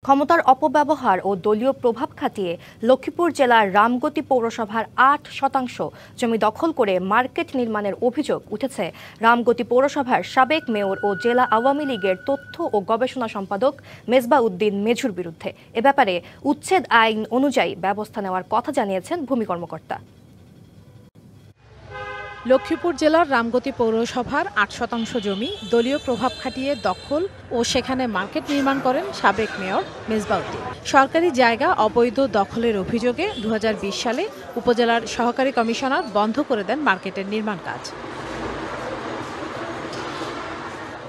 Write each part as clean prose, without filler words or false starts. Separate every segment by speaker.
Speaker 1: ক্ষমতার অপব্যবহার ও দলীয় প্রভাব খাটিয়ে লক্ষ্মীপুর জেলার রামগতি পৌরসভার ৮% জমি দখল করে মার্কেট নির্মাণের অভিযোগ উঠেছে রামগতি পৌরসভার সাবেক মেয়র ও জেলা আওয়ামী লীগের তথ্য ও গবেষণা সম্পাদক মেজবা উদ্দিন মেঝুর বিরুদ্ধে। এ ব্যাপারে উচ্ছেদ আইন অনুযায়ী ব্যবস্থা নেওয়ার কথা জানিয়েছেন ভূমি কর্মকর্তা।
Speaker 2: লক্ষ্মীপুর জেলার রামগতি পৌরসভার ৮% জমি দলীয় প্রভাব খাটিয়ে দখল ও সেখানে মার্কেট নির্মাণ করেন সাবেক মেয়র মেজবা উদ্দিন। সরকারি জায়গা অবৈধ দখলের অভিযোগে ২০২০ সালে উপজেলার সহকারী কমিশনার বন্ধ করে দেন মার্কেটের নির্মাণ কাজ।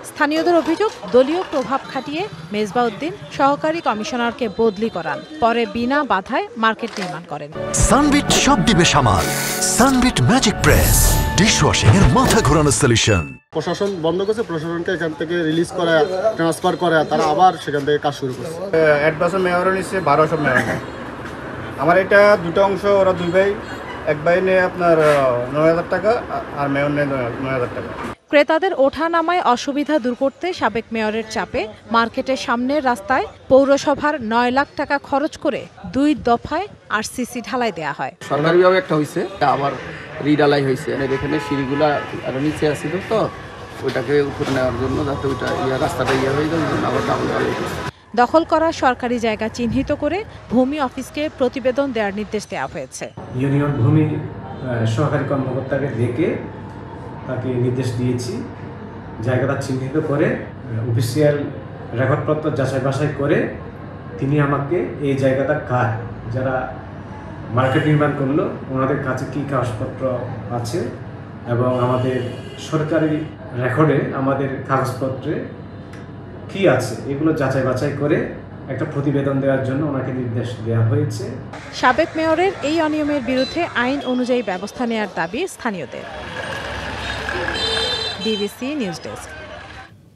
Speaker 2: স্থানীয়দের অভিযোগ, দলীয় প্রভাব খাটিয়ে মেজবা উদ্দিন সহকারী কমিশনারকে বদলি করান, পরে বিনা বাধায় মার্কেট নির্মাণ করেন।
Speaker 3: সানবিট সব দিবে সামাল। সানবিট ম্যাজিক প্রেস ডিশওয়াশিং এর মাথা ঘোরানো সলিউশন।
Speaker 4: প্রশাসন বন্ধ করেছে, প্রশাসনকে এখান থেকে রিলিজ করে ট্রান্সফার করে তারা আবার সেখান থেকে কাজ শুরু করছে।
Speaker 5: অ্যাডভান্স মেয়র নিচ্ছে 1200 মেয়র। আমার এটা দুটো অংশ, ওরা দুই ভাই, এক ভাই নেয় আপনার ৯,০০০ টাকা আর মেয়র নেয় ৯,০০০ টাকা।
Speaker 2: ক্রেতাদের ওঠা নামায় অসুবিধা দূর করতে সাবেক মেয়রের চাপে মার্কেটের সামনের রাস্তায় পৌরসভার ৯ লাখ টাকা খরচ করে ২ দফায় আরসিসি ঢালাই দেয়া হয়।
Speaker 6: সরকারিভাবে একটা হয়েছে, আবার রিডালাই হয়েছে। এখানে সিঁড়িগুলা আরো নিচে আসছিল, তো ওইটাকে উপরে নেওয়ার জন্য যাতে ওইটা রাস্তাটা হয়ে যায়, আবার ডাবল ঢালাই হয়েছে।
Speaker 2: দখল করা সরকারি জায়গা চিহ্নিত করে ভূমি অফিসকে প্রতিবেদন দেওয়ার নির্দেশ দেওয়া হয়েছে।
Speaker 7: ইউনিয়ন ভূমি সহকারী কর্মকর্তাকে ডেকে তাকে নির্দেশ দিয়েছি জায়গাটা চিহ্নিত করে অফিসিয়াল রেকর্ডপত্র যাচাই বাছাই করে তিনি আমাকে এই জায়গাটা কার যারা মার্কেট নির্মাণ করলো ওনাদের কাছে কী কাগজপত্র আছে এবং আমাদের সরকারি রেকর্ডে আমাদের কাগজপত্রে কি আছে এগুলো যাচাই বাছাই করে একটা প্রতিবেদন দেওয়ার জন্য ওনাকে নির্দেশ দেওয়া হয়েছে।
Speaker 2: সাবেক মেয়রের এই অনিয়মের বিরুদ্ধে আইন অনুযায়ী ব্যবস্থা নেওয়ার দাবি স্থানীয়দের। DBC news desk.